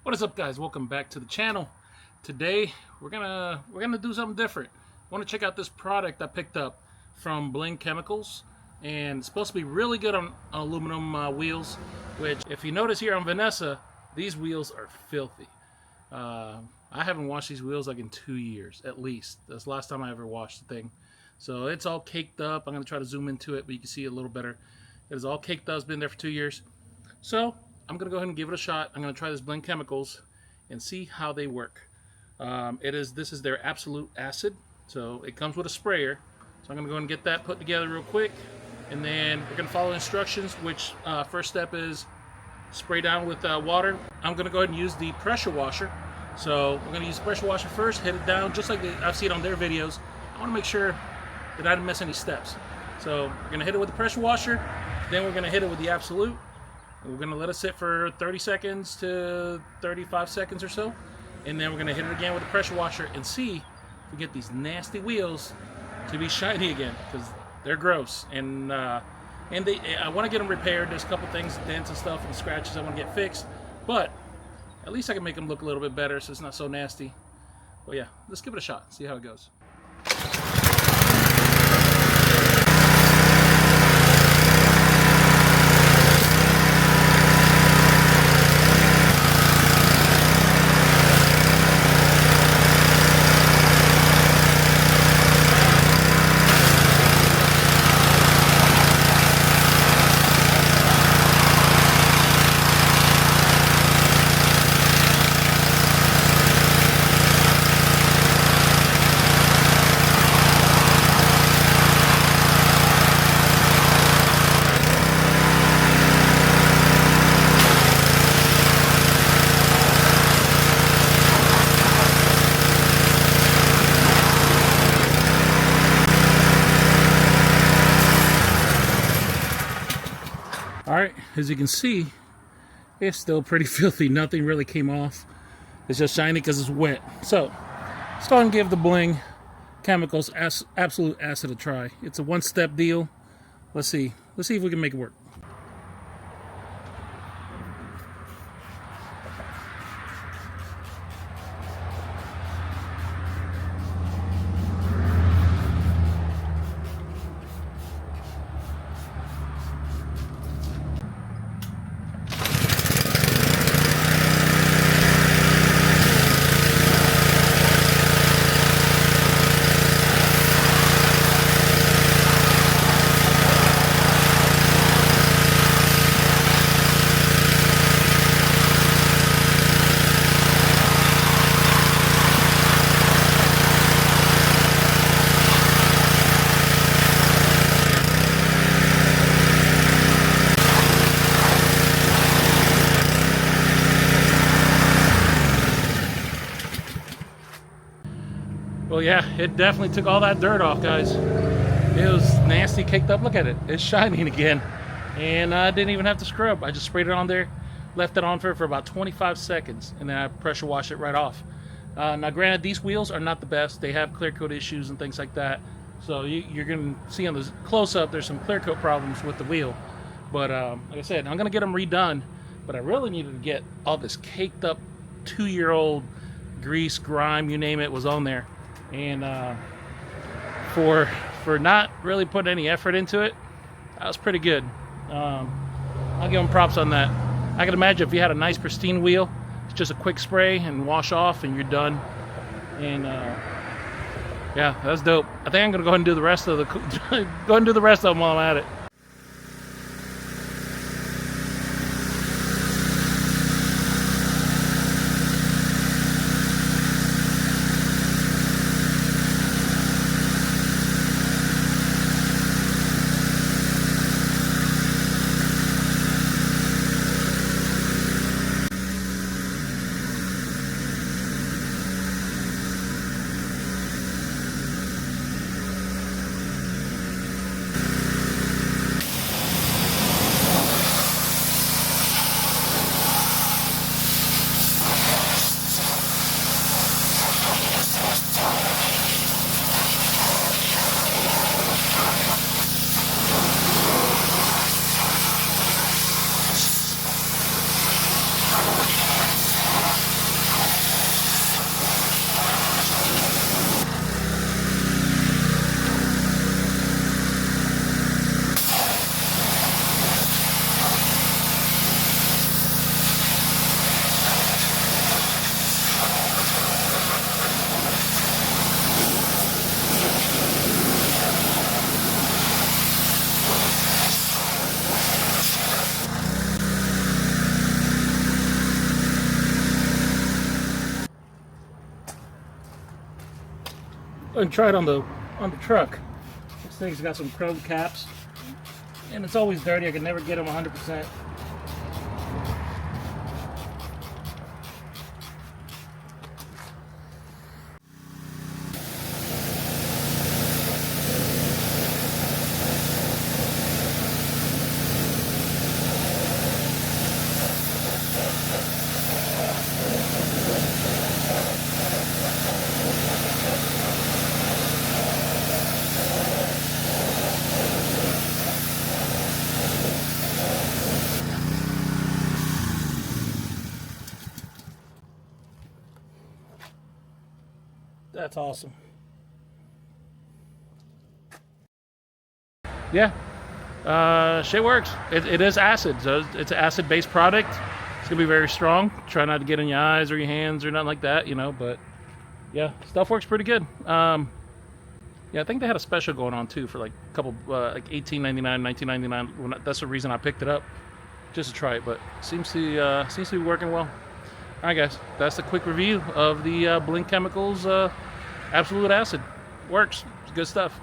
What is up, guys? Welcome back to the channel. Today we're gonna do something different. I want to check out this product I picked up from Bling Chemicals, and it's supposed to be really good on aluminum wheels. Which, if you notice here on Vanessa, these wheels are filthy. I haven't washed these wheels like in 2 years at least. That's the last time I ever washed the thing. So it's all caked up. I'm gonna try to zoom into it, but you can see it a little better. It is all caked up. It's been there for 2 years. So I'm gonna go ahead and give it a shot. I'm gonna try this Bling Chemicals and see how they work. This is their absolute acid, so it comes with a sprayer. So I'm gonna go ahead and get that put together real quick, and then we're gonna follow instructions. Which first step is spray down with water. I'm gonna go ahead and use the pressure washer. So we're gonna use the pressure washer first, hit it down just like I've seen on their videos. I want to make sure that I didn't miss any steps. So we're gonna hit it with the pressure washer, then we're gonna hit it with the absolute. We're going to let it sit for 30 seconds to 35 seconds or so. And then we're going to hit it again with the pressure washer and see if we get these nasty wheels to be shiny again, because they're gross. And I want to get them repaired. There's a couple things, dents and stuff and scratches I want to get fixed. But at least I can make them look a little bit better so it's not so nasty. But yeah, let's give it a shot, see how it goes. Alright, as you can see, it's still pretty filthy. Nothing really came off. It's just shiny because it's wet. So, let's go ahead and give the Bling Chemicals absolute acid a try. It's a one-step deal. Let's see if we can make it work. Well, yeah, it definitely took all that dirt off, guys. It was nasty, caked up. Look at it. It's shining again. And I didn't even have to scrub. I just sprayed it on there, left it on for about 25 seconds, and then I pressure washed it right off. Now, granted, these wheels are not the best. They have clear coat issues and things like that. So you're going to see on the close-up, there's some clear coat problems with the wheel. But like I said, I'm going to get them redone. But I really needed to get all this caked up 2-year-old grease, grime, you name it, was on there. And for not really putting any effort into it, that was pretty good. I'll give them props on that. I can imagine if you had a nice pristine wheel, it's just a quick spray and wash off and you're done. And yeah, that's dope. I think I'm gonna go ahead and do the rest of them while I'm at it. and try it on the truck. This thing's got some chrome caps, and it's always dirty. I can never get them 100%. That's awesome. Yeah, shit works. It is acid, so it's an acid-based product. It's gonna be very strong. Try not to get in your eyes or your hands or nothing like that, you know. But yeah, stuff works pretty good. Yeah, I think they had a special going on too for like a couple, like $18.99, $19.99. That's the reason I picked it up, just to try it. But seems to be working well. All right, guys, that's a quick review of the Bling Chemicals Absolute Acid. Works. It's good stuff.